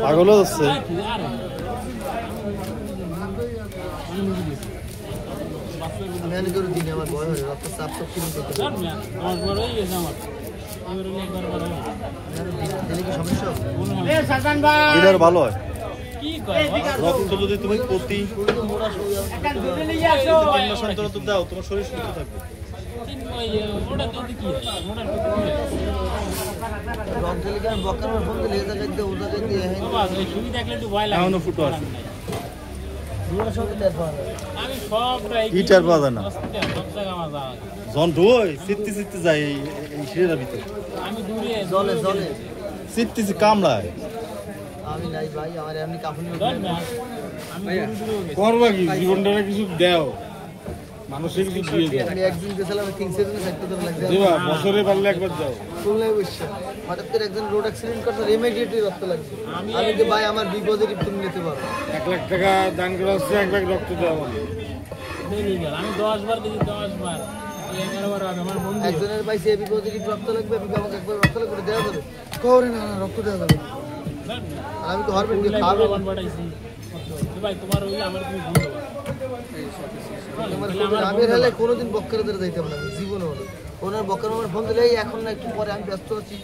পাগল হচ্ছে আমার ভয় হয় রক্ত চাপ সব কিনে করতে এটার ভালো হয় রক্ত যদি তুমি প্রতি 3 মাস অন্তর অন্তর দাও তোমার শরীর সুস্থ থাকবে ইটার পাওয়া যায় না জন ঢোয় চিত্তি চিত্তি যায় এই শিরের ভিতরে জলে জলে চিত্তি কামড়ায় আমি নাই ভাই আমার এমনি কাপড় করবা কি জীবনটারে কিছু দেও মানুষের কিছু দিয়ে দাও আমি একদিন গেছিলাম কিংসের জন্য থাকতে তো লাগবে দিবা বছরে পারলে একবার যাও শুনলে অবশ্যই হঠাৎ করে একজন রোড অ্যাক্সিডেন্ট করতে ইমিডিয়েটলি রক্ত লাগছে আমি যে ভাই আমার বিপদের তুমি নিতে পারো 1 লাখ টাকা দান করা হচ্ছে এক ব্যাগ রক্ত দেওয়া আমি 10 বার দিয়েছি 10 বার 11 বার আমার বন্ধু একজনের ভাই সে বিপদের রক্ত লাগবে আমাকে একবার রক্ত লাগবে দেওয়া যাবে কোরে না রক্ত দেওয়া যাবে আমি তো হরবেন দিয়ে খাবো বাড়াইছি ভাই তোমার ওই আমার তুমি বন্ধু আমি হলে কোনোদিন বক্কারে ধরে যাইতাম না জীবনে হলো ওনার বক্কার আমার ফোন দিলে এখন না একটু পরে আমি ব্যস্ত আছি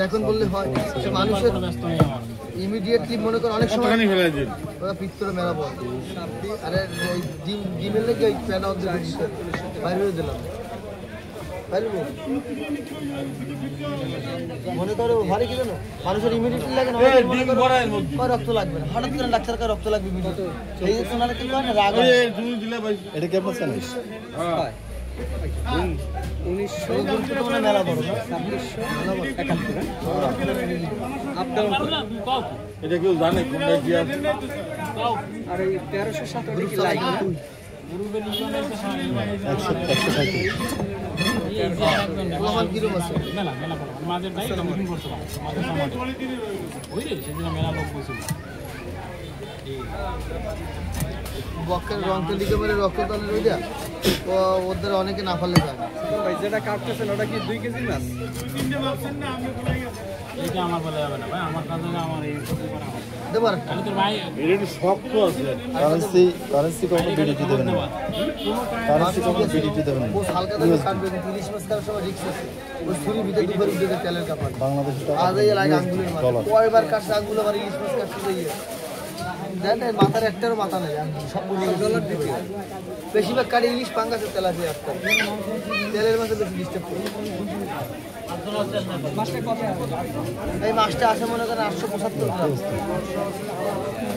এখন বললে হয় মানুষের ব্যস্ত নেই আমার ইমিডিয়েটলি মনে করেন অনেক সময় ওরা পিত্তরে মেলা বল আরে ডিমের লেগে ওই প্যানা অর্ধেক বাইরে হয়ে দিলাম মনে করো ভারী কি জানো মানুষের ইমিডিয়েটলি লাগে না রক্ত লাগবে না হঠাৎ করে ডাক্তার কাছে রক্ত লাগবে এই যে সোনালে কি করে না রাগ এটা কি আপনার চ্যানেল হয় 1900 মেলা বড় 2671 এটা কেউ জানে কোনটা কি আছে আর এই 1317 কি লাইক গ্রুপের নিয়মে তো 100 কিলো আছে মেলা মাঝে ভাই মিটিং করতে পারে মাঝে ওই রে সেদিন মেলা লোক বসছিল বক্কের রংতে লিখে মেরে রক্তদানের ওইটা ও ওদের অনেকে না ফেলে যায় ভাই যেটা কাটতেছেন ওটা কি 2 কেজি মাছ এইটা আমার বলা যাবে না ভাই আমার কাছে আমার এই দেবার আমি তো ভাই এটা শক্ত আছে কারেন্সি কোনো বিডিটি দেবেন না কারেন্সি কোনো বিডিটি দেবেন না ও হালকা দামে কাটবে 30 মাস কাটার সময় রিস্ক আছে ওই ছুরি ভিতরে দুবার উঠে তেলের কাপড় বাংলাদেশ আজ এই লাগে আঙ্গুলের মাছ কয়বার কাটছে আঙ্গুল আবার ইলিশ মাছ কাটছে যাইয়ে দেন মাথার একটারও মাথা নেই সব ডলার দিবে বেশিরভাগ কাটে ইলিশ পাঙ্গাসের তেলাপিয়া একটা তেলের মাছে বেশি ডিস্টার্ব করে এই মাছটা আছে মনে করেন 875 গ্রাম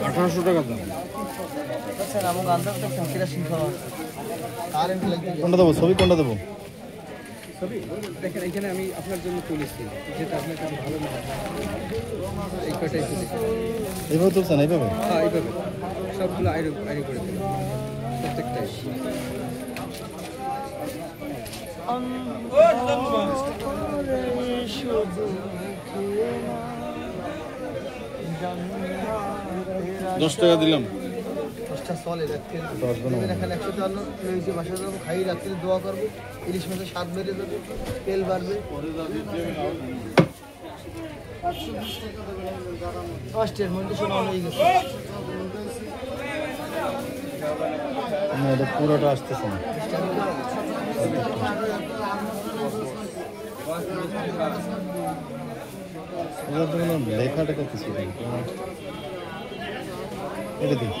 1800 টাকা দাম স্যার আমাকে আন্দাজ করছেন কিরা শিখা কারেন্ট লাগবে কোনটা দেবো ছবি কোনটা দেবো ছবি দেখেন এখানে আমি আপনার জন্য তুলেছি যেটা আপনার কাছে ভালো মনে হয় এই কটাই তুলেছি এইভাবে তুলছেন এইভাবে হ্যাঁ এইভাবে সবগুলো আইরো করে দিলাম প্রত্যেকটাই $10 দিলাম 10টা চলে রাখতে এখানে 154 রয়েছে বাসা যাবো খাই রাত্রে দোয়া করবো ইলিশ মাছের স্বাদ বেড়ে যাবে তেল বাড়বে ফার্স্টের মধ্যে শোনা হয়ে গেছে না এটা পুরোটা আসতেছে না লেখাটা কিছু এটা দিন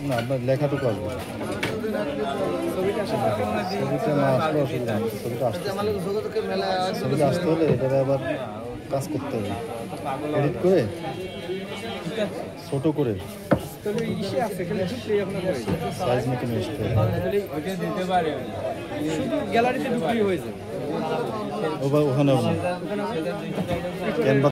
না আপনার লেখাটুকু আসবে ছবিটা না আসলে অসুবিধা নেই ছবিটা আসতে ছবিটা আসতে হলে এটাকে আবার কাজ করতে হবে এডিট করে ছোট করে সাইজ মতো নিয়ে আসতে হবে গ্যালারিতে বিক্রি হয়ে যায় ওখানে ক্যানভা